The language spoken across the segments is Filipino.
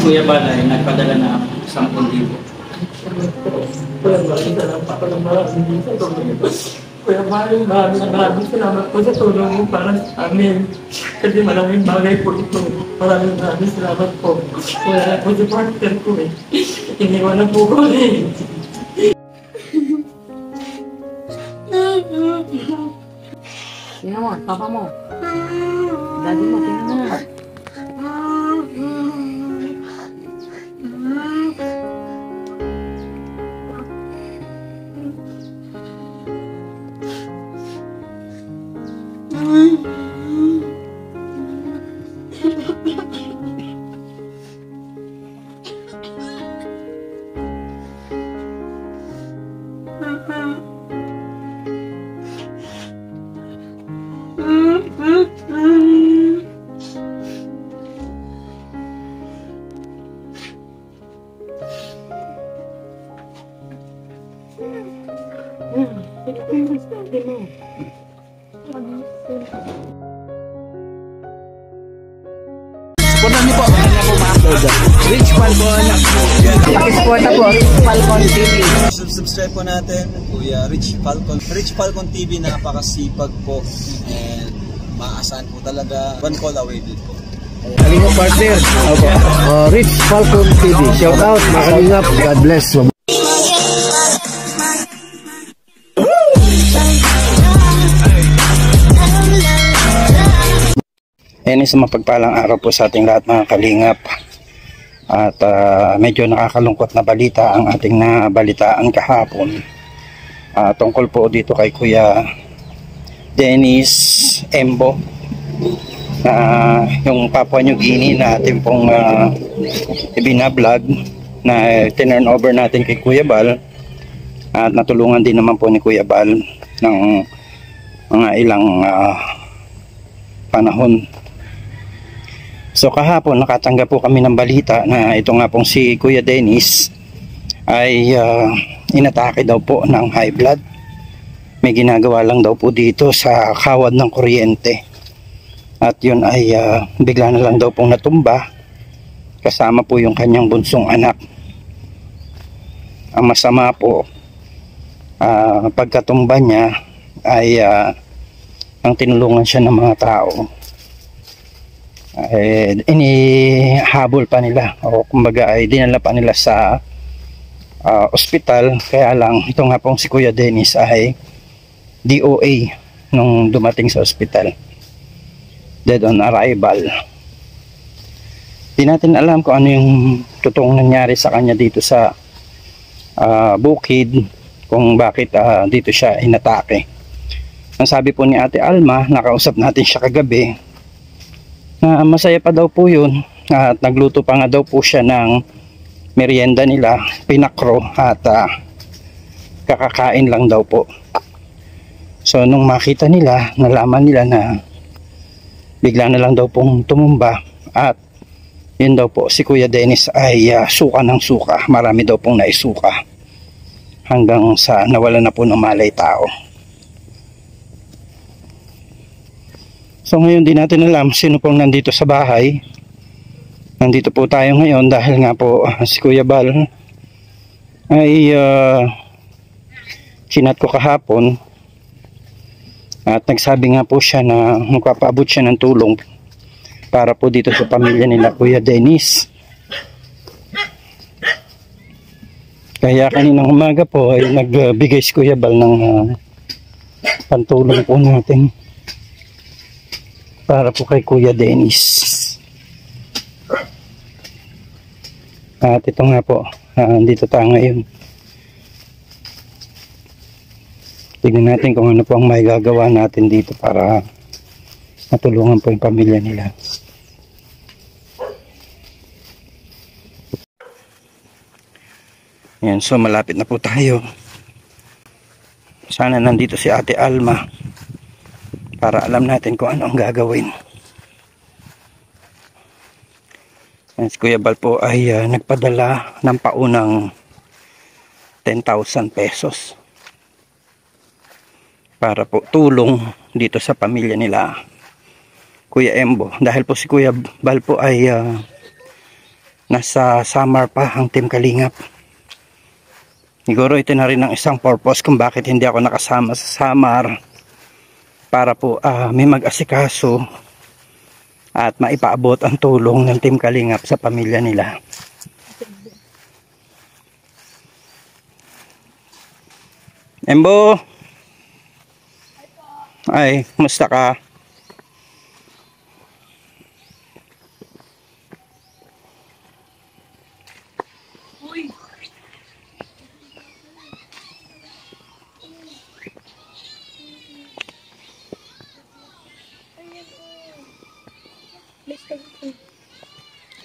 Kuya Balay, nagpadala na 10,000. Kuya Balay, Kuya Balay, maraming salamat po sa tulong mo para sa amin. Kasi maraming bagay po ito. Maraming salamat po. Wala po si partner ko eh. Iniwan na po ko eh. Tingnan mo, papa mo. Daddy mo, tingnan mo. Supportan niyo po. Rich Falcon. Pakisuporta po, Falcon TV. Subscribe po natin, Kuya Rich Falcon. Rich Falcon TV, napakasipag po. And maasahan po talaga. One call away din po. Kalingap partner. Rich Falcon TV. Shout out, mga kalingap. God bless. Yan isang mapagpalang araw po sa ating lahat mga kalingap. At medyo nakakalungkot na balita ang ating nabalitaan kahapon. Tungkol po dito kay Kuya Dennis Embo. Yung Papua New Guinea na ating pong ibinablog na tinurn over natin kay Kuya Bal. At natulungan din naman po ni Kuya Bal ng mga ilang panahon. So kahapon nakatanggap po kami ng balita na ito nga pong si Kuya Dennis ay inatake daw po ng high blood. May ginagawa lang daw po dito sa kawad ng kuryente. At yun ay bigla na lang daw pong natumba kasama po yung kanyang bunsong anak. Ang masama po, pagkatumba niya ay ang tinulungan siya ng mga tao. Inihabol pa nila o kumbaga ay dinala pa nila sa ospital. Kaya lang ito nga pong si Kuya Dennis ay DOA nung dumating sa ospital, dead on arrival. Di natin alam kung ano yung totoong nangyari sa kanya dito sa bukid, kung bakit dito siya inatake. Ang sabi po ni Ate Alma, nakausap natin siya kagabi, masaya pa daw po yun at nagluto pa nga daw po siya ng merienda nila, pinakro, at kakakain lang daw po. So nung makita nila, nalaman nila na bigla na lang daw pong tumumba at yun daw po si Kuya Dennis ay suka ng suka, marami daw pong naisuka hanggang sa nawala na po ng malay tao. So ngayon di natin alam sino pong nandito sa bahay. Nandito po tayo ngayon dahil nga po si Kuya Bal ay chinat ko kahapon at nagsabi nga po siya na magpapaabot siya ng tulong para po dito sa pamilya nila Kuya Dennis. Kaya kaninang umaga po ay nagbigay si Kuya Bal ng pantulong po natin para po kay Kuya Dennis. At ito nga po, dito tayo ngayon. Tignan natin kung ano po ang may gagawa natin dito para matulungan po yung pamilya nila. Yan, so malapit na po tayo. Sana nandito si Ate Alma para alam natin kung ano ang gagawin. Yan, si Kuya Bal po ay nagpadala ng paunang 10,000 pesos para po tulong dito sa pamilya nila Kuya Embo. Dahil po si Kuya Bal po ay nasa Samar pa ang Team Kalingap. Siguro ito na rin ang isang purpose kung bakit hindi ako nakasama sa Samar, para po may mag-asikaso at maipaabot ang tulong ng Team Kalingap sa pamilya nila. Embo! Ay, kumusta ka?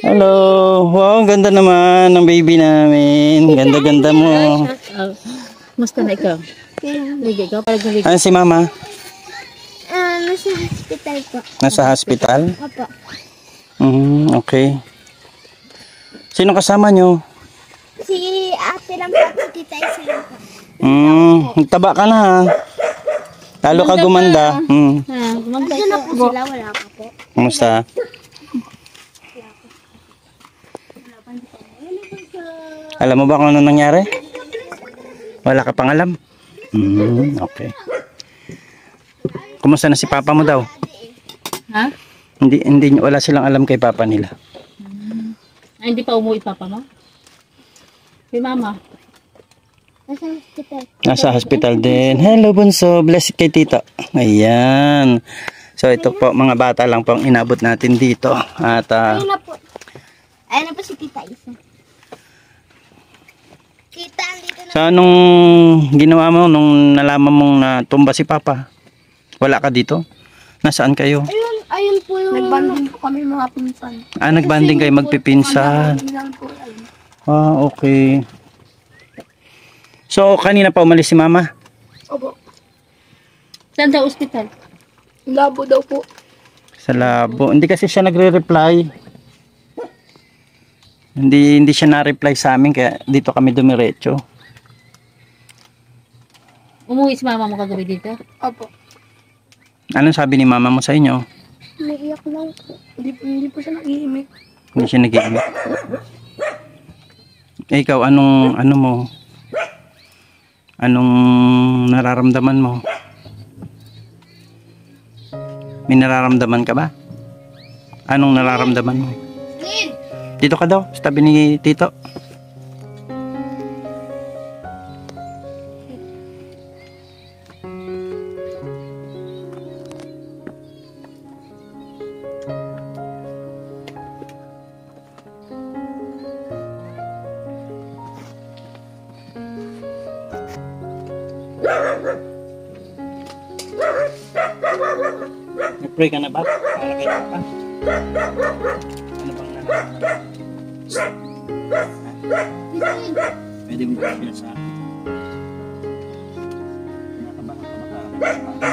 Hello! Wow, ang ganda naman ng baby namin. Ganda-ganda mo. Musta na ikaw? Liga ikaw? Parang galing. Ano si mama? Nasa hospital po. Nasa hospital? Opo. Okay. Sino kasama nyo? Si ate lang po, si tita isa lang po. Nagtaba ka na ha. Lalo ka gumanda. Nandiyan na po sila, wala pa po. Kumusta? Alam mo ba kung ano nangyari? Wala ka pang alam? Okay. Kumusta na si papa mo daw? Ha? Hindi wala silang alam kay papa nila. Ay, hindi pa umuwi papa mo? Si mama? Nasa hospital. Nasa hospital din. Hello bunso, blessed kay tito. Ayan. So ito po, mga bata lang po ang inabot natin dito. At Ayun na po. Ayun na po si tita isa. Tita, andito na. so anong ginawa mo nung nalaman mong natumba si papa? Wala ka dito? Nasaan kayo? Ayun po yung... Nagbanding po kami mga pinsan. Nagbanding kayo magpipinsan. Okay. So kanina pa umalis si mama? Opo. Saan daw ospital? Labo daw po. Sa labo. Hindi kasi siya nagre-reply. Hindi siya na-reply sa amin kaya dito kami dumiretso. Umuwi si mama mo kagabi dito? Opo. Anong sabi ni mama mo sa inyo? Naiiyak lang po. Hindi po siya nag-iimik. Hindi siya nag-iimik. Ikaw, ano mo? Anong nararamdaman mo? May nararamdaman ka ba? Anong nararamdaman mo? Dito ka daw, sa tabi ni tito. Nag-pray ka na ba? Para kay papa? Ano bang nararamdaman? Pwede mo ba sa akin? Kinakabahan ka ba para kay papa?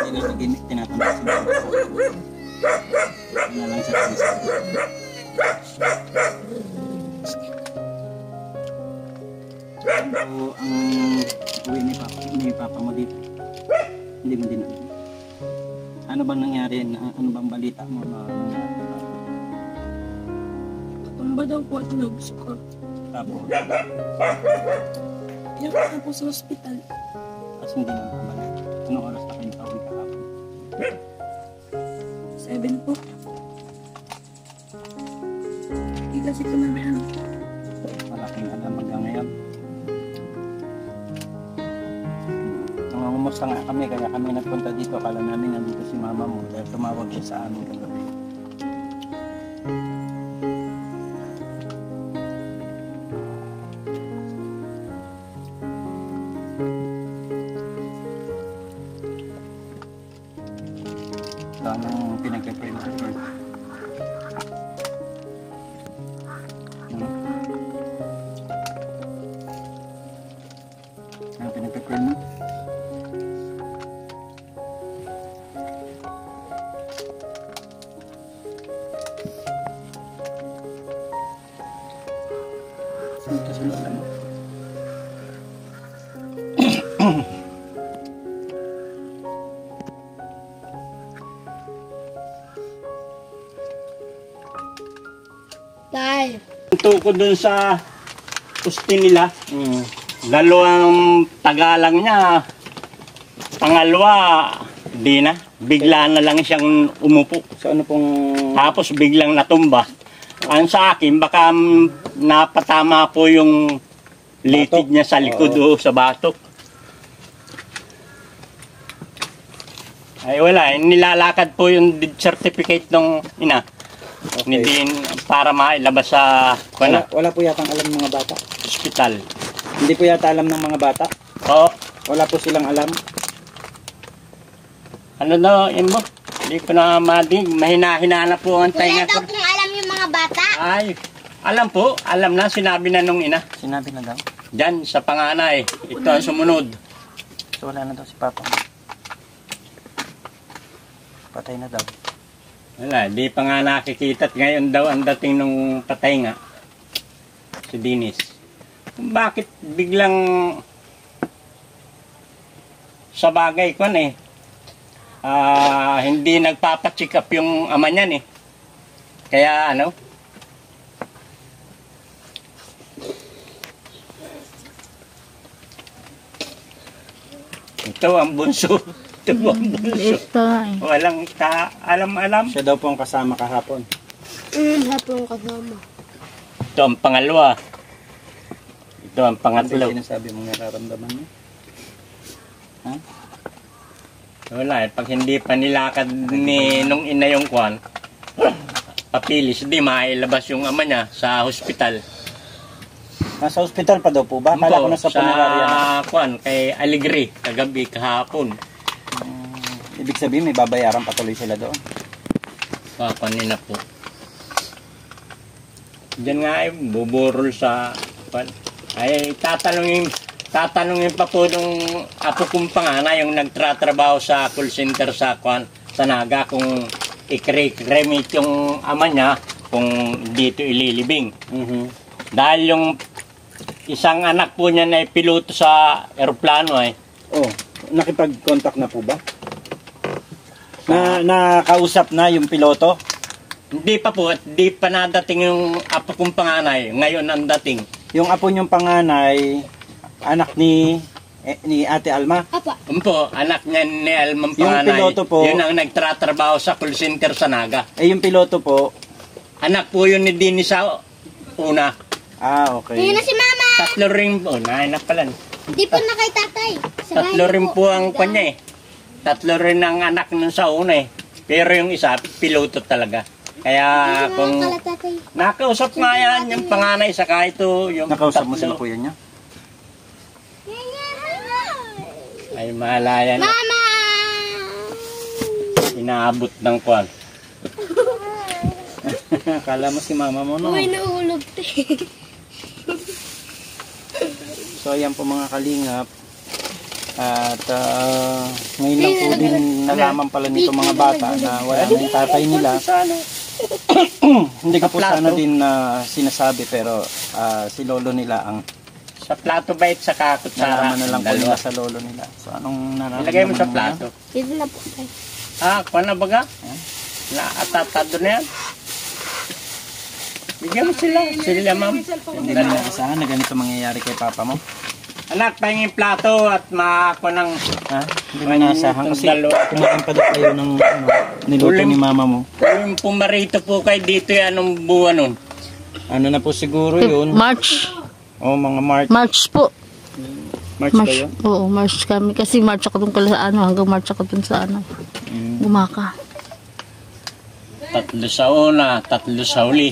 Hindi na naging tinatanong si mama. Ano lang siya sinasabi. So, ang uwi ni papa mo dito, hindi mo din alam. Ano bang nangyari? Ano bang balita mo na nangyari kay papa? Tumba daw po at nag-score. Tapos, Iyak na po sa hospital. tapos hindi mo kabalik. Anong oras na kayo nakauwi kahapon? 7 po. Hindi kasi ito namin ano. Malaking alam hanggang ngayon. Nangungumusta nga kami, kaya kami nagpunta dito. Akala namin nandito si mama mo dahil tumawag siya sa amin kagabi. So, anong pinag-pray mo? Ano pinag-pray mo? Ito sa lola mo. Tay. Tukod dun sa pusti nila. Dalawang tagalang niya. Pangalawa, di na. Bigla na lang siyang umupo. So ano pong... Tapos biglang natumba. Ang sa akin, baka napatama po yung litid niya sa likod o sa batok. Ay wala, nilalakad po yung death certificate ng ina. Ni Din para mailabas sa Wala po yatang alam ng mga bata. ospital. Hindi po yata alam ng mga bata. Oo. Wala po silang alam. Ano daw, yun mo? Hindi ko na madig. Mahina-hina na po ang Wala tainga daw ko. kung alam yung mga bata. Ay, alam po. Alam na, sinabi na nung ina. Sinabi na daw. Diyan, sa panganay. Ito ang sumunod. So wala na daw si Papa. Patay na daw. Wala, di pa nga nakikita. At ngayon daw ang dating nung patay nga. Si Dennis. Bakit biglang sa bagay ko hindi nagpapacheck up yung ama niyan Kaya ano? Ito ang bunso. Ito ang bunso. Walang alam-alam. Siya daw po ang kasama kahapon. Hapon kasama. Ito ang pangalawa. Ito ang pangatlo. Ano sinasabi mong nararamdaman mo? Ha? Wala pag hindi pa nilakad ni nung ina yung kwan, papilis, hindi mailabas yung ama niya sa hospital. Nasa hospital pa daw po ba? Kala ko nasa punerarya na. Sa kwan, kay Aligre, kagabi, kahapon. Ibig sabihin may babayaran patuloy sila doon. Kanina po. Diyan nga buburol sa kwan. Ay, tatanungin pa po nung apo kong panganay yung nagtratrabaho sa call center sa kwan, sa Naga kung i-cremate yung ama niya kung dito ililibing. Dahil yung isang anak po niya na piloto sa eroplano Oh, nakipag-contact na po ba? Nakausap na yung piloto? Hindi pa po, hindi pa nadating yung apo kong panganay. Ngayon ang dating. Yung apo niyong panganay, anak ni Ate Alma? Apa. Po, anak niya ni Alma Yung panganay. piloto po, yun ang nagtratrabaho sa call center sa Naga. Yung piloto po, Anak po yun ni Dennis sa una. okay. Ayun na si Mama. Tatlo rin po, nahanap pala. Di po na kay tatay. Sa Tatlo bahay rin po ang kanya Tatlo rin ang anak nun sa una Pero yung isa, piloto talaga. Kaya kung tatay. nakausap nga yan, yung panganay saka ito, yung Nakausap mo tatlo. sila kuya niya? Ay malaya na. Mama! Inaabot ng kwan. Akala mo si mama mo, no? Uy, nahulog So ayan po mga kalingap. At ngayon lang po din nalaman pala nito mga bata na wala na yung tatay nila. Hindi ko po sana din sinasabi pero si lolo nila ang Sa plato ba sa kakutsara? nalaman na lang po nila sa lolo nila. So anong nararamdaman Ilagay mo sa mo plato. Dito na po tayo. Kwan na baga? Naatatado na yan. Bigyan mo sila. Sila ma'am. Hindi mo naisahan na ganito mangyayari kay papa mo? Anak, pahingin plato at makakuha ng... Ha? Hindi mo naisahan kasi dalawa. kumain pa daw kayo ng niluto ni mama mo. Yung pumarito po kayo dito anong buwan nun? Ano na po siguro yun? March. Mga March. March po. March ba yun? Oo, March kami. Kasi March ako dun sa hanggang March ako dun sa Gumaka. 3 sa una, 3 sa uli.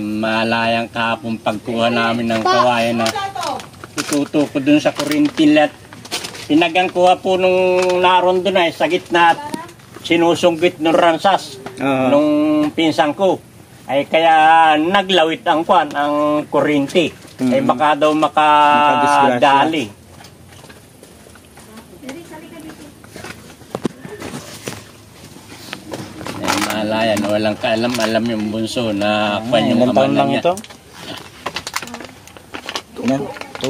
Malayang kahapon pagkuha namin ng kawayan na ituto ko dun sa kurintil at pinagang kuha po nung naroon dun sa gitna at sinusunggit ng ransas nung pinsang ko. Ay kaya naglawit ang kwan, ang kurinti. Ay baka daw makadali. Malayan, walang kaalam-alam yung bunso na kwan yung Ilang ama taon lang niya. ito? Ilan? 2.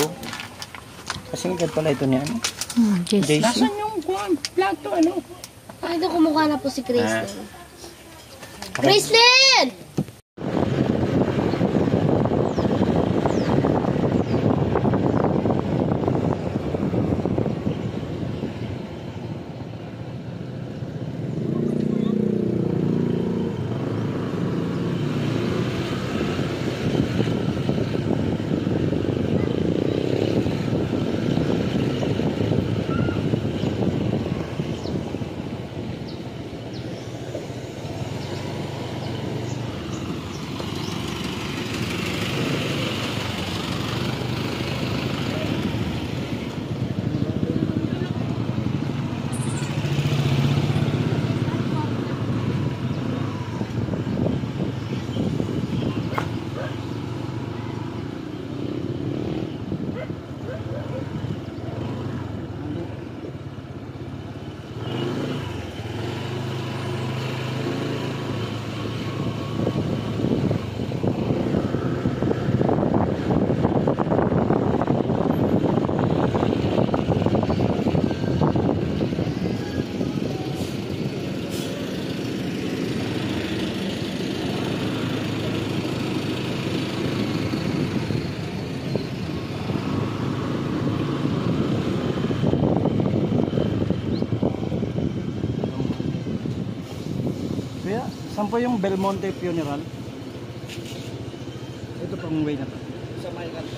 Kasing edad pala ito niya. Ano? JC. Nasaan yung plato, ano? Ay, ito kumukha na po si Kristen. Kristen! Kuya, saan po yung Belmonte Funeral? Ito pong way na to. Sa may kanto.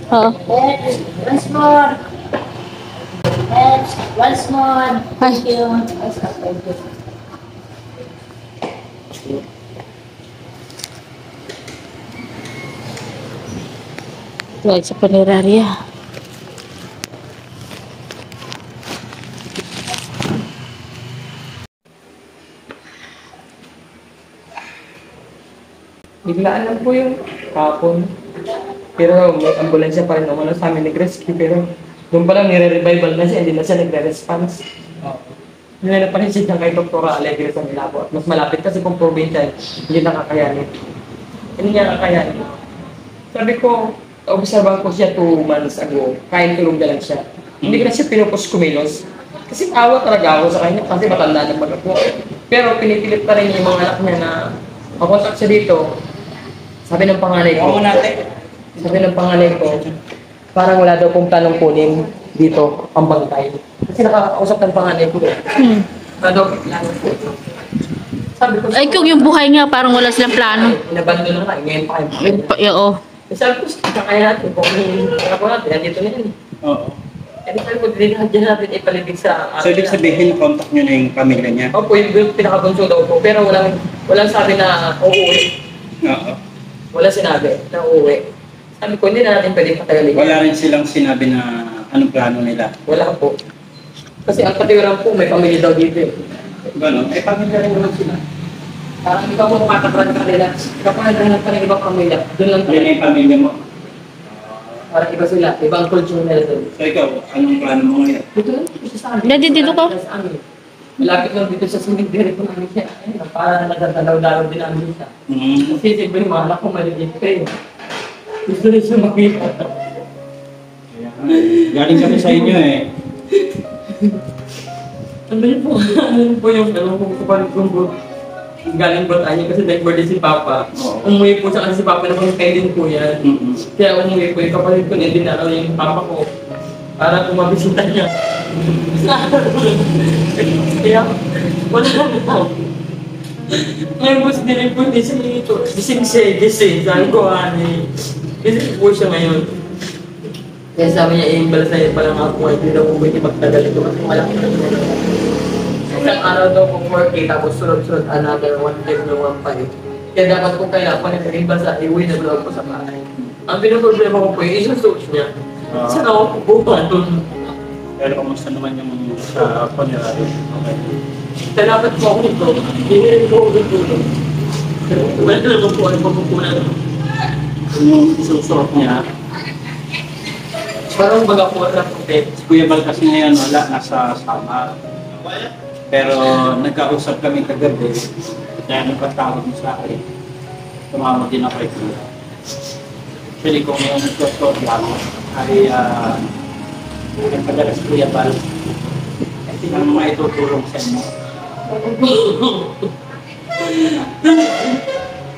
Oo. Once more. Once more. Thank you. Tuwag sa punerarya. Biglaan lang po yung kapon. Pero may ambulansya pa rin naman sa amin nag-rescue. Pero doon pa lang nire-revival na siya, hindi na siya nagre-response. Nilala pa rin siya kay Dr. Alegre sa Milabo. At mas malapit kasi kung probinsya, hindi nakakayanin. Hindi niya kakayanin. Sabi ko, observan ko siya 2 months ago, kahit tulog na lang siya. Hindi ko na siya pinupos kumilos. Kasi awa talaga ako sa kanya kasi matanda naman ako. Pero pinipilit pa rin yung mga anak niya na makontak siya dito. Sabi ng panganay ko, parang wala daw pong planong kunin dito ang bangkay. Kasi nakakausap ng panganay ko. Wala daw pong planong kunin. Sabi ko, Ay, kung yung buhay nga, parang wala silang plano. inabando na nga, ngayon pa kayo. Oo. Sabi ko, kaya natin, kung ako natin, nandito na yan. Oo. Eh, sabi ko, dyan natin ipalibig sa... So, ibig sabihin, contact nyo na yung pamilya niya? Opo, yung pinakabunso daw po. Pero walang sabi na uuwi. Oo. Wala sinabi na uuwi. Sabi ko, hindi na natin pwedeng patagalin. Wala rin silang sinabi na anong plano nila? Wala po. Kasi ang katiwiran po, may pamilya daw dito eh. Gano'n? Eh, pamilya rin naman sila. Parang ikaw po matakran ka nila. Ikaw po naghanap ka ng ibang pamilya. Doon lang Yan tayo. yung pamilya mo. Parang iba sila. Ibang culture nila doon. So, ikaw, anong plano mo ngayon? Dito lang. Dito sa amin. Dito ka? Sa amin. Malapit lang dito sa cemetery ko namin siya. Ayun, parang nagdadalaw-dalaw din namin siya. Kasi siyempre yung mga anak ko maliit pa eh. Gusto rin siya makita. Galing kami sa inyo eh. Ano yun po? Ano yun po yung kung kapalit kong bro? Galing ba tayo kasi nag-birthday si Papa. Umuwi po siya kasi si Papa naman din po yan. Kaya umuwi po yung kapalit ko na dinaraw yung Papa ko. Para kumabisita niya. Kaya wala na. Ngayon po si Dilip po hindi siya ito. Gising. Sabi ko gising po siya ngayon. Kaya sabi niya, imbala sa'yo pala nga po, hindi daw po pwede magtagal ito kasi malaki na ito. Isang araw daw po 4K, tapos sunod-sunod another 1 time na 1.5. Kaya dapat kung kailangan pa naging basa, iuwi na daw po sa bahay. Ang pinaproblema ko po yung isusuot niya. Saan ako pupunta doon? Pero kumusta naman yung sa funerary? Okay. Salamat po ako nito. Hindi ko ako tutulong. Pero wala naman po ang mapupunan. Yung isusuot niya, Parang baga po na po. si Kuya Bal kasi ngayon wala, nasa Samar. Pero nagkausap kami kagabi, kaya nagpatawag mo sa akin. Tumawag din ako kay Kuya. Actually, kung yung nagsusuot lang ay nagpadala si Kuya Bal. Kasi nang maitutulong sa inyo.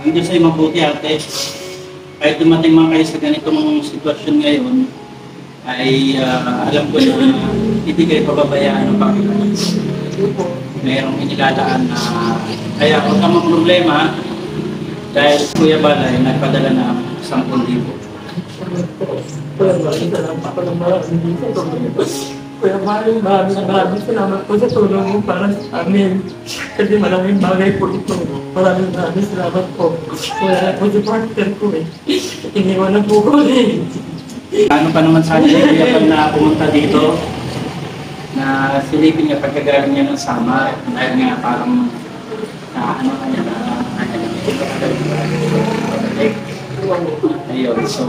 Ang Diyos ay mabuti ate. Kahit dumating man kayo sa ganitong sitwasyon ngayon, ay alam ko na hindi kayo pababayaan ng Panginoon. Mayroong inilalaan na kaya huwag kang problema dahil Kuya Balay nagpadala na 10,000. Kuya Maring, salamat ako ng maraming. Kuya Maring, maraming salamat po sa tulong mo para sa amin. Kasi maraming bagay po ito. Maraming salamat po. Wala po si partner ko eh. Iniwan na po ko eh. Ano pa naman sana ni Kuya Bal na pumunta dito na silipin niya pagkagaling niya ng Samar dahil nga parang ano kanya ayun, so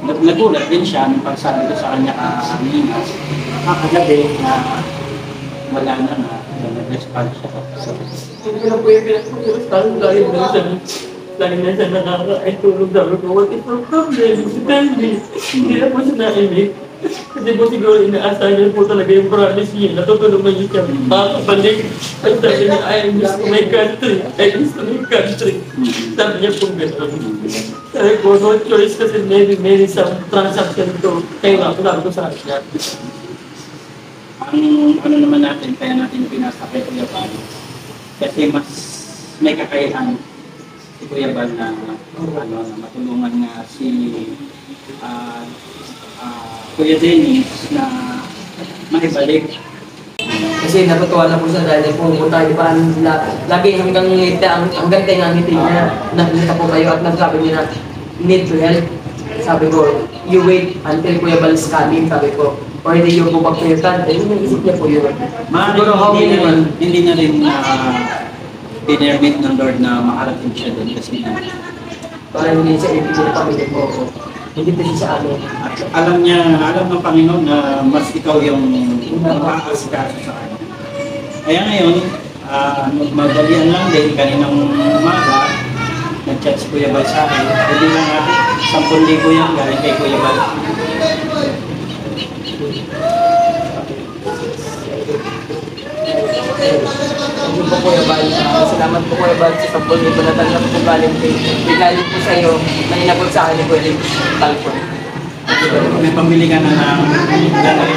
nagulat din siya nung pagsabi ko sa kanya kanina kagabi na wala na nag-respond siya. Hindi ko na po yung pinagpupustahan dahil na siya. Lagi na siya nakakaitulog daw ko. What is the problem? Tell me. Hindi na po siya naimik. Kasi po siguro inaasahan niya po talaga yung promise niya. Natutulungan niya siya. Makakabalik. Ang sabi niya, I miss my country. I miss my country. Sabi niya po gano'n. Sabi ko, no choice kasi maybe some transaction to. Kaya nga, sabi ko sa akin. Ang ano naman natin, kaya natin pinasa kay Kuya Bal. Kasi mas may kakayahan si Kuya Bal na matulungan nga si Kuya Dennis na maibalik. Kasi natutuwa na po siya dahil pumunta, di ba, lagi hanggang tayo nga ngiti niya, nakita po kayo at nagsabi niya na need to help. Sabi ko, you wait until Kuya Bal is coming, sabi ko, or hindi you go back to your country. Yung naisip niya po yun. Siguro Hindi na rin pinermit ng Lord na makarating siya doon kasi parang hindi siya ibig ng pamilya ko. Hindi din siya ano. at alam ng Panginoon na mas ikaw yung makakasikaso sa kanya. Kaya ngayon, magdalian lang din kaninang umaga, nag-chat si Kuya Bal sa akin. Hindi lang 10,000 yan galing kay Kuya Bal. Thank you po Kuya Bal. Salamat po Kuya Bal sa 10,000 na tanggap po galing po sa iyo na inabot sa akin ni Kuya Rin Talpon. May pambili ka na ng gano'n.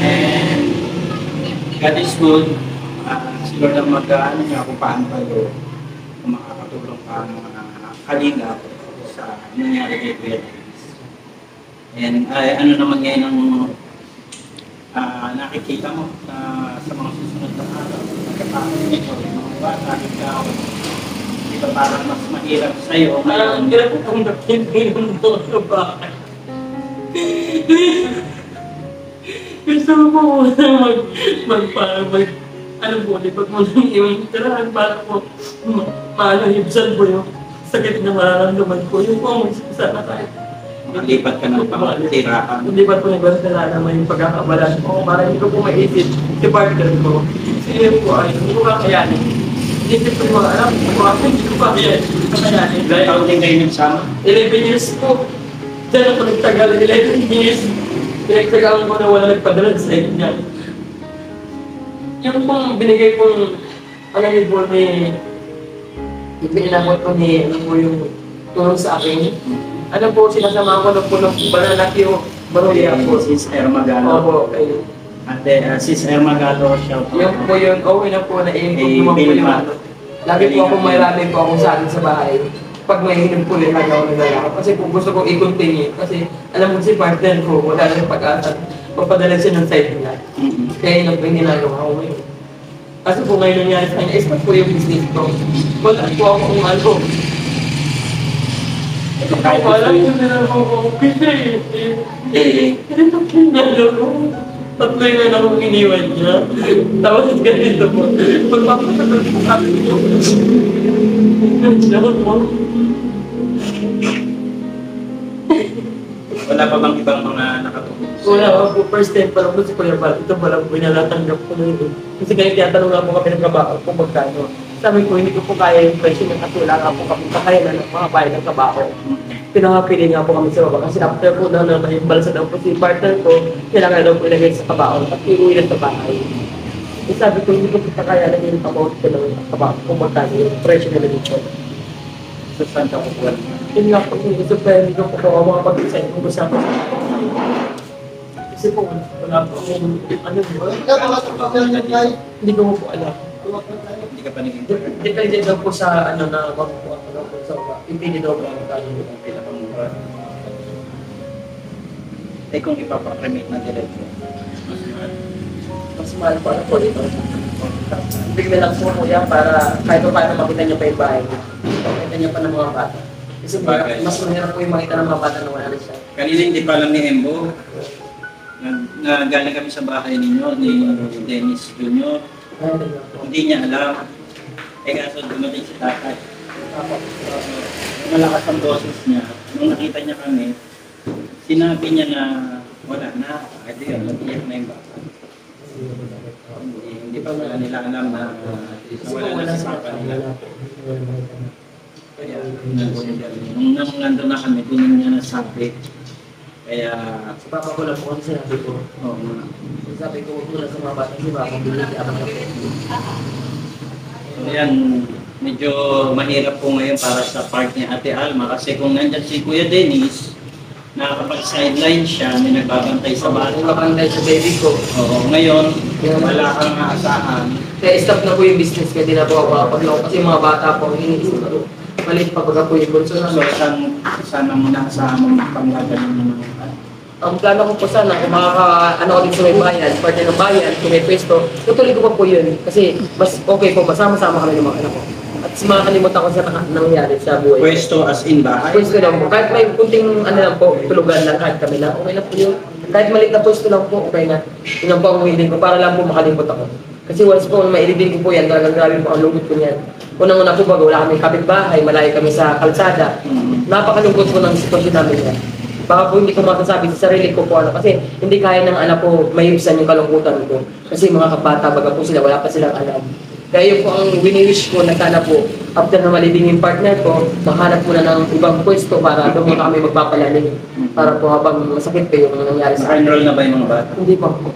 And God is good. Si Lord ang mag-ano niya kung paano kayo kung makakatulong pa ng mga kalingap sa nangyari kay Kuya Dennis. And ano naman ngayon ang nakikita mo sa mga susunod na araw, pagkatapos nito, yung mga bata, ikaw, di ba parang mas mahirap sa'yo ngayon? Kaya po kung nakikinig mo sa bahay. Gusto mo po ano po, lipat mo lang yung tirahan para po hibsan po yung sakit na mararamdaman po. Yung po ang magsasana tayo. Malipat ka ng pangtirahan. Lipat po yung basta naman yung pagkakabalan ko. Para hindi ko po maisip si partner ko. Sige po ay, hindi ko kakayanin. Isip ko mga alam, hindi ko kakayanin. Ilang taon din kayo nagsama? 11 years po. Diyan ako nagtagal, 11 years. Pinagtagalan ko na wala nagpadala sa inyo. Yung pong binigay kong pangalit mo ni pinamot ko ni ano po yung tulong sa akin. Ano po, sinasama ko na po ng Bananakyo Baruya po. Sis Ermagalo. Opo, kayo. Ate, Sis Ermagalo, shout out. Yung po yun, okay na po na i-improve po yung ano. Lagi po ako may rami po ako sa akin sa bahay. Pag may hinim po rin, lagi ako naglalakad. Kasi kung gusto ko i-continue, kasi alam mo si partner ko, wala na yung pag-asa. Papadala siya ng side niya. Kaya yun ang po yung ginagawa ko ngayon. Kasi po ngayon nangyari sa kanya, expert po yung business ko. Wala po ako kung ano. Kahit gusto Alam yun. ko na ako kasi ganito pinalo ko. Tatlo yung anak kong iniwan niya. Tapos ganito po. Magpapatagal ko sabi ko. Nandiyan mo. Wala pa bang ibang mga nakatulong? Wala ako, first time pa lang po si Kuya Val. Ito pa lang po, inalatanggap ko na yun. Kasi ganyan tinatanong nga po kami ng kabaho kung magkano. Sabi ko, hindi ko po kaya yung presyo ng kasi wala nga po kami kakayanan ng mga bayan ng kabaho. Pinakapili nga po kami sa baba. Kasi after po na naibalsa daw po si partner ko, kailangan daw po ilagay sa kabaho at iuwi na sa bahay. So sabi ko, hindi ko po kakayanan yung amount ko ng kabaho kung magkano yung presyo nila dito. Sa Santa Cruz. Yun nga po, gusto pa hindi ko po ako mga pag-design kung gusto ko. Kasi po, wala po akong, ano ba? Hindi ko po alam. Hindi ka pa naging Depende daw po sa ano na magkuha ko lang po sa upa. Hindi daw po ang kanya ng pinakamura. Eh kung ipapakremate na diretso. mas mahal po ano po dito. Bigla lang po mo yan para kahit pa paano makita niyo pa yung bahay. Makita niyo pa ng mga bata. Kasi mas mahirap po yung makita ng mga bata na wala na siya. Kanina hindi pa alam ni Embo. Galing kami sa bahay ninyo, ni Dennis Jr. Hindi niya alam. Eh kaso dumating si tatay. Malakas ang boses niya. Nung nakita niya kami, sinabi niya na wala na. Kasi yun, nag-iyak na yung bata. Hindi pa wala nila alam na wala na si papa nila. Kaya nung nandun na kami, doon niya nasabi. Kaya Sa papa ko lang po kasi sinabi ko. oo. Sabi ko, huwag mo lang sa mga bata. Di ba? Kung bilhin si Ama Ayan, medyo mahirap po ngayon para sa part ni Ate Alma kasi kung nandyan si Kuya Dennis, nakakapag-sideline siya, may nagbabantay sa bata. Kapantay sa baby ko. Oo, ngayon, wala kang aasahan. Kaya stop na po yung business kaya di na po ako makapaglaw. Kasi yung mga bata po, iniisip ko. Malit pa baga po yung bunso So, namin. sana mo naasahan mo panggagaling ng mga bata. Ang plano ko po sana, kung makaka-ano ko din sa may bayan, parte ng bayan, kung may pwesto, tutuloy ko pa po yun. Kasi mas okay po, masama-sama kami ng mga anak ko. At makakalimutan ko sa nangyari sa buhay. Pwesto as in bahay. Pwesto lang po. Kahit may kunting ano lang po, tulugan lang kahit kami lang, okay na po yun. Kahit maliit na pwesto lang po, okay na. Yun ang po ang humiling ko para lang po makalimot ako. Kasi once po, mailibing ko po yan, talagang grabe po ang lungkot ko niyan. Unang-una po bago, wala kami kapitbahay, malayo kami sa kalsada. Napakalungkot po ng sitwasyon namin yan. Baka po hindi ko masasabi sa sarili ko po ano, kasi hindi kaya ng anak ko mayibsan yung kalungkutan ko. Kasi mga kabata, baga po sila, wala pa silang alam. Kaya yun po ang wini-wish ko na sana po, after na malibing yung partner ko, makahanap muna ng ibang pwesto para doon muna kami magpapalalim. Para po habang masakit pa yung nangyari sa akin. Naka-enroll na ba yung mga bata? Hindi pa po.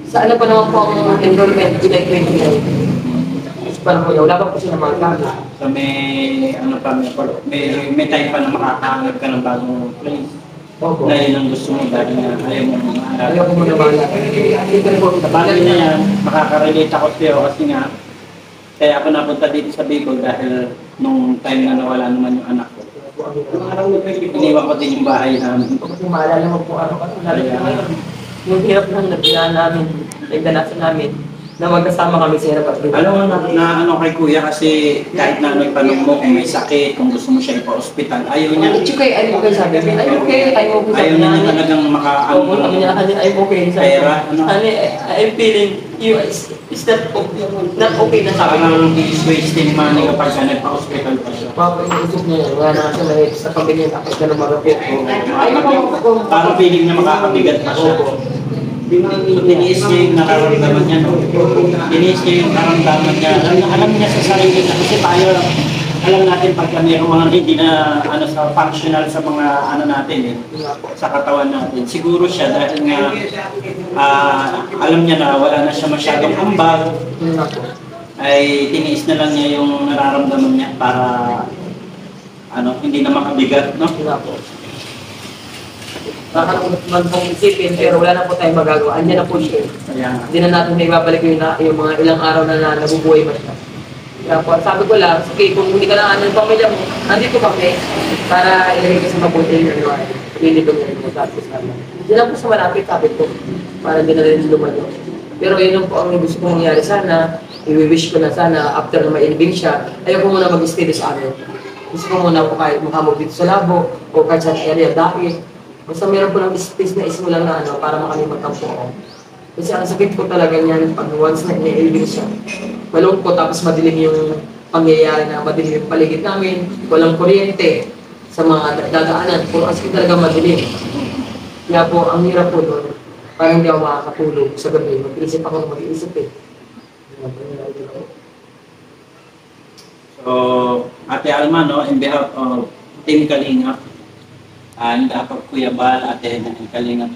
Sa ano pa naman po ang enrollment, July 29. Parang po wala pa po sila mga gamit. So may time pa na makakahanap ka ng bagong place. Opo. Na yun ang gusto mo dahil na ayaw mo mahalap. Ayaw ko muna bahala. Hindi ko po. Bagay na yan, makaka-relate ako sa'yo kasi nga, kaya ako napunta dito sa Bicol dahil nung time na nawala naman yung anak ko. Iniwan ko din yung bahay namin. Kasi maalala mo po ano kasi ngayon. Yung hirap lang nabiyaan namin, nagdanasan namin, na magkasama kami sa hirap at hirap. Alam mo na ano kay Kuya kasi kahit na ano itanong mo kung may sakit, kung gusto mo siya ipa-hospital, ayaw niya. It's okay, I'm okay sabi niya. I'm okay, I'm okay. Ayaw niya talagang Oo, sabi niya, I'm okay. Pera, ano? I'm feeling you is not okay na sabi niya. Parang he's wasting money kapag ka nagpa-hospital pa siya. Papa, iniisip niya, wala na kasi may sa pamilya tapos na lumagapit. Parang feeling niya makakabigat pa siya. So, tiniis niya yung nararamdaman niya, no? Tiniis niya yung nararamdaman niya. Alam niya sa sarili niya. Kasi tayo, alam natin pagka mayroong mga hindi na ano, sa functional sa mga ano natin, sa katawan natin. Siguro siya dahil nga alam niya na wala na siya masyadong ambag, ay tiniis na lang niya yung nararamdaman niya para ano, hindi na makabigat, no? Nakakalimutan man pong isipin, pero wala na po tayong magagawa. Andiyan na po siya. Hindi na natin na ibabalik yung mga ilang araw na nabubuhay pa siya. Kaya po, sabi ko lang, okay, kung hindi ka lang ano yung pamilya mo, nandito kami para ilagay ka sa mabuti yung ano, pili ko na rin mo tapos sana. Hindi lang po sa malapit, sabi ko, para hindi na rin lumalo. Pero yun lang po ang gusto kong mangyari sana, i-wish ko na sana, after na mailibing siya, ayaw ko muna mag-stay sa amin. Gusto ko muna po kahit makamog dito sa labo o kahit sa area dahil basta meron po lang space na ismo lang na ano para makalimag kampo ako. Kasi ang sakit ko talaga niyan pag once na ina-elving siya. Malungkot tapos madilim yung pangyayari na madilim yung paligid namin, walang kuryente sa mga dadaanan. Puro kasi talaga madilim. Kaya po, ang hirap po doon, parang hindi ako makakatulog sa gabi. Mag-iisip ako na mag-iisip eh. So, Ate Alma, no, in behalf of Team Kalingap, in behalf of Kuya Bal, Ate Hena ng Kalingap,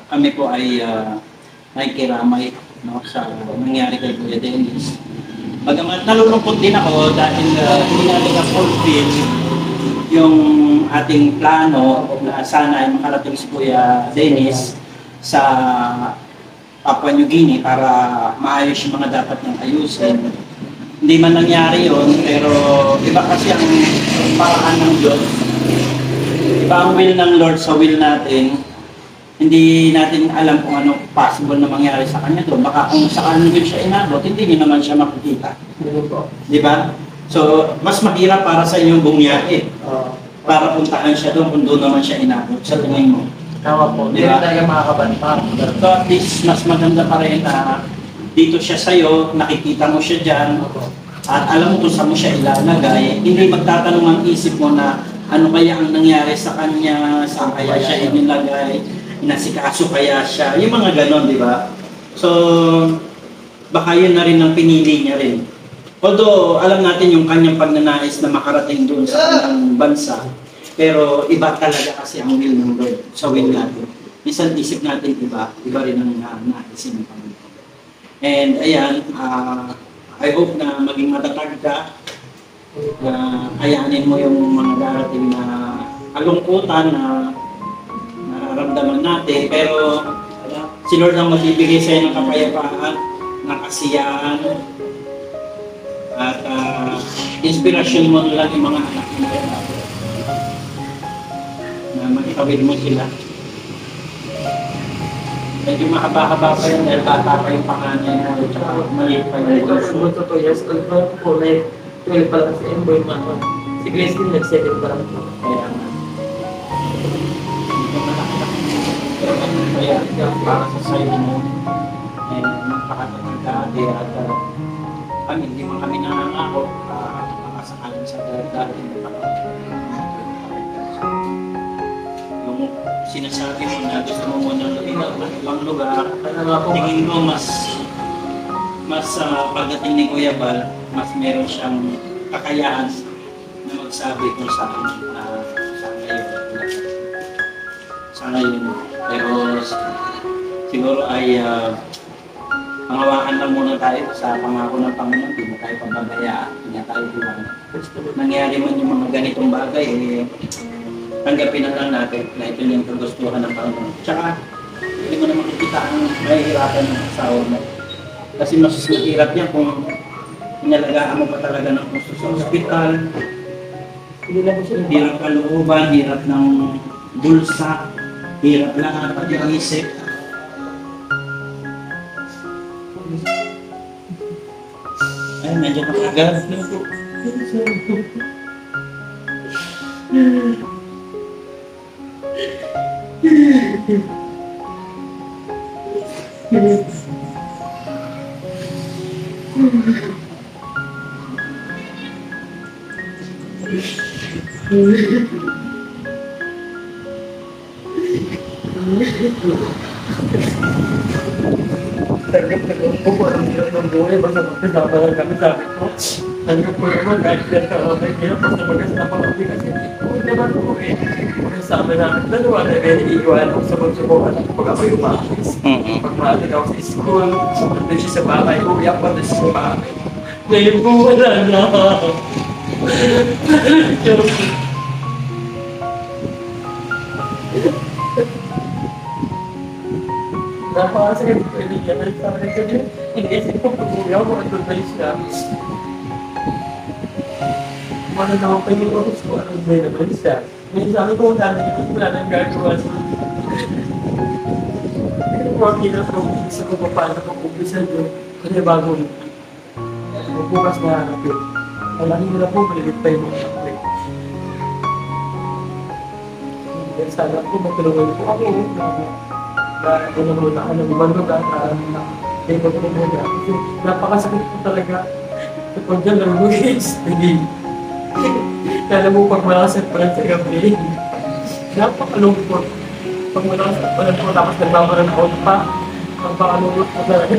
kami po ay nakikiramay no, sa nangyari kay Kuya Dennis. Bagamat nalulungkot din ako dahil hindi natin na-fulfill yung ating plano na sana ay makarating si Kuya Dennis sa Papua New Guinea para maayos yung mga dapat niyang ayusin. Hindi man nangyari yon, pero iba kasi ang paraan ng Diyos. Iba ang will ng Lord sa will natin. Hindi natin alam kung ano possible na mangyari sa kanya doon. Baka kung saan din siya inabot, hindi niyo naman siya makikita. Di ba? So, mas mahirap para sa inyong bumiyahe. Para puntahan siya doon kung doon naman siya inabot. Sa tingin mo. Tama po, hindi Diba? tayo makakabanta. So, at least, mas maganda pa rin na dito siya sa'yo, nakikita mo siya dyan, at alam mo kung saan mo siya ilalagay. Hindi magtatanong ang isip mo na ano kaya ang nangyari sa kanya, saan kaya siya inilagay, inasikaso kaya siya, yung mga ganon, di ba? So, baka yun na rin ang pinili niya rin. Although, alam natin yung kanyang pagnanais na makarating doon sa kanyang bansa, pero iba talaga kasi ang will ng Lord sa will natin. Minsan isip natin iba rin ang naisin ng Panginoon. And ayan, I hope na maging matatag ka, na kayanin mo yung mga darating na kalungkutan na nararamdaman natin, pero si Lord ang magbibigay sa'yo ng kapayapaan, ng kasiyahan, at inspirasyon mo lang yung mga anak mo na makikawin mo sila. Medyo mahaba-haba pa yun dahil bata pa yung panganay mo at saka maliit pa yung Ito, siguro 2 years old po, like 12 pa lang sa Emboy Manon. Si Grace din nag-7 pa lang po. kaya nga. Hindi ko malaki-laki. Pero kaya para sa sayo mo, eh, magpakatatag ka ate at kami, hindi mo kami nangangako makasakaling sa darating na panahon. Yung sinasabi mo na gusto mo muna ng ibang lugar, tingin ko mas pagdating ni Kuya Bal, mas meron siyang kakayahan na magsabi kung saan ngayon. Pero siguro ay pangawakan lang muna tayo sa pangako ng Panginoon, hindi mo tayo pababayaan, hindi na tayo iwan. Nangyari man yung mga ganitong bagay, tanggapin na lang natin na ito yung kagustuhan ng Panginoon. Tsaka, hindi mo na makikita ang mahihirapan ng asawa mo. Kasi mas mahirap yan kung inalagaan mo pa talaga ng gusto sa ospital. Hirap kalooban, hirap ng bulsa, hirap lang pati ang isip. Ay, medyo makagat. Tanggap po po ang hirap ng buhay, basta magkasama lang kami sabi ko. Tanggap po naman kahit may hirap basta magkasama kami kasi kung naman po magkasama namin dalawa na iiwan ako sa magsubukan ako pag ako yung maalis. Pag maalis ako sa school, nandun siya sa bahay, uwiyak pa na siya sa bahay. Ngayon po wala na. Napakasakit ko hindi niya na sa akin kasi iniisip ko pag-uwi ako andun na siya. Ano naman pa yung oras ko, ano ba naman siya? Ngayon sabi ko wala nang gagawa siya. Pero kung hirap ko, isa ko pa paano mag-umpisa doon. Kasi bago bukas na hanap yun. Walang hirap po, malilit pa yung mga akwet. sana po matulungan po ako na muna ka ng ibang lugar para hindi ko po muna. Kasi napakasakit po talaga. Kapag dyan lang guys, hindi. Kala mo pag malakas pa lang sa gabi. Napakalungkot. Pag malakas pa lang po, tapos nagbabaranout pa. Napakalungkot po talaga.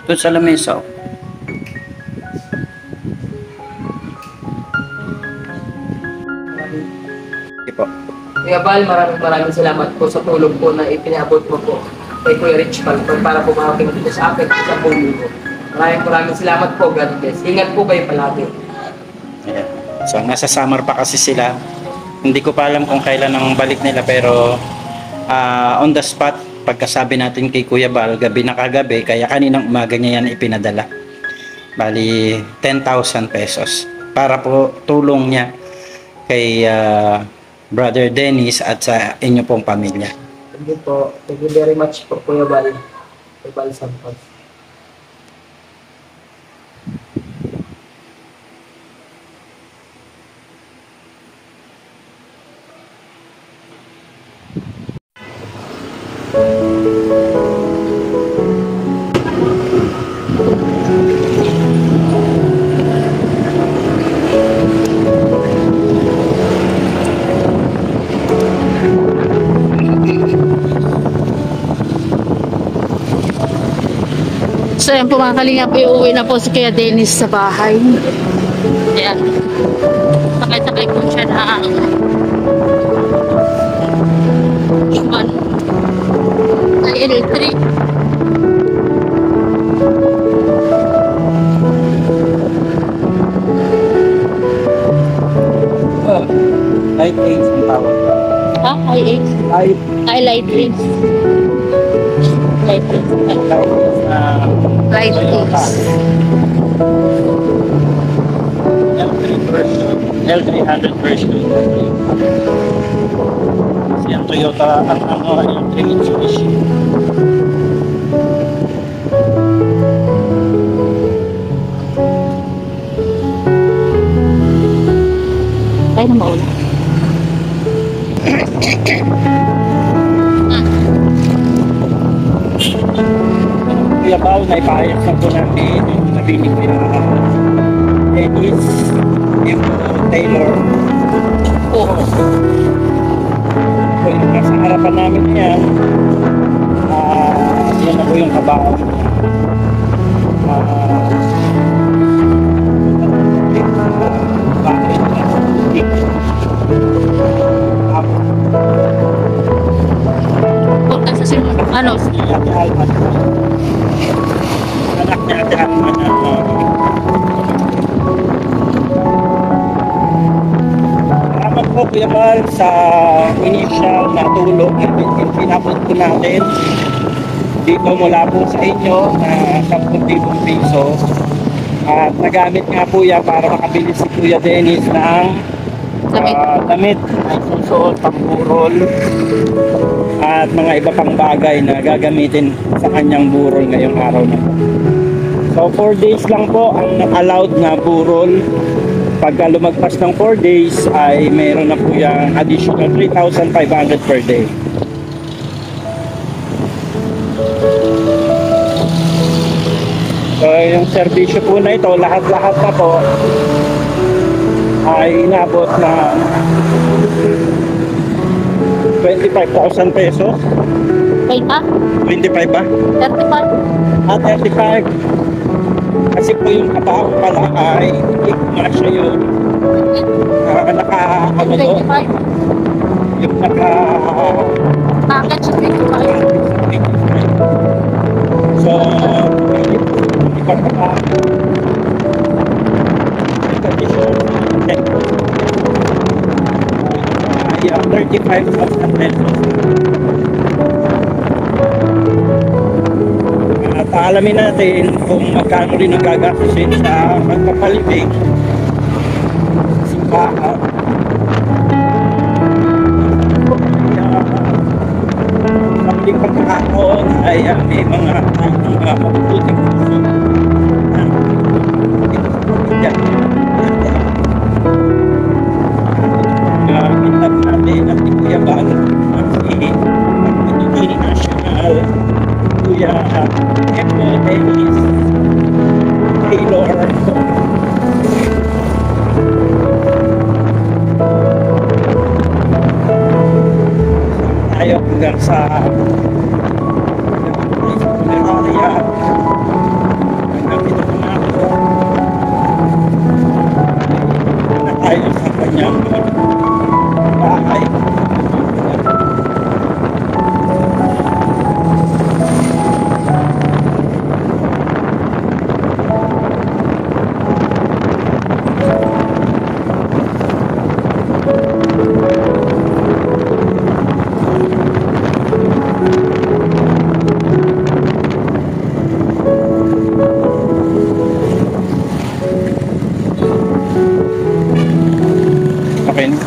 Doon sa lamesa. Oh. Sige po. Kuya Bal, maraming salamat po sa tulong po na ipinabot mo po kay Kuya Rich Falcon para po makaking dito sa akin sa buhay ko. Maraming salamat po, God bless. Ingat po kayo palagi. Ayan. So nasa summer pa kasi sila. Hindi ko pa alam kung kailan ang balik nila pero on the spot pagkasabi natin kay Kuya Bal gabi na kagabi kaya kaninang umaga niya yan ipinadala. Bali 10,000 pesos para po tulong niya kay Brother Dennis at sa inyo pong pamilya. Thank you po. Thank you very much po, Kuya Bal. Kuya Bal Santos. So yan po mga kalingap, iuwi na po si Kuya Dennis sa bahay. Ayan. Sakay-sakay po siya na Iman ay L3. Light 8 ang tawag. Ha? I8? I light 8. Light 8. Light 8. L300 version. Kasi ang Toyota ang L3 Mitsubishi. Tayo na mauna. Kuya Pao, naipahayag na po natin yung nabili ko yung Dennis M. Taylor. Oo. So, yung nasa harapan namin yan, yan na po yung kabahan. Punta sa ano? Anak niya Ate Alman na salamat po Kuya Mal sa initial na tulong na pinapot ko natin dito mula po sa inyo na 10,000 piso at nagamit nga po yan para makabili si Kuya Dennis ng damit ay susuot, pamburol at mga iba pang bagay na gagamitin sa kanyang burol ngayong araw na po. So 4 days lang po ang allowed na burol. Pagka lumagpas ng 4 days ay mayroon na po yung additional 3,500 per day. So yung serbisyo po na ito, lahat-lahat na po ay inabot na 25,000 pesos. Wait ha? 25 ba? 35. 35. Kasi po yung kabaho pala ay hindi kumasya yun. Naka-ano to? 25. Yung naka... Bakit siya 25? So, hindi pa naka... ay 35,000 pesos. At alamin natin kung magkano rin ang gagastusin sa pagpapalibing sa simbahan. Sa muling pagkakataon ay may mga mabubuting puso na kitap natin at ikuyaban ang si National Kuya Epo Dennis Taylor. Tayo hanggang sa funeraria hanggang dito pumako na tayo sa kanyang bahay. Okay na.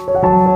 you.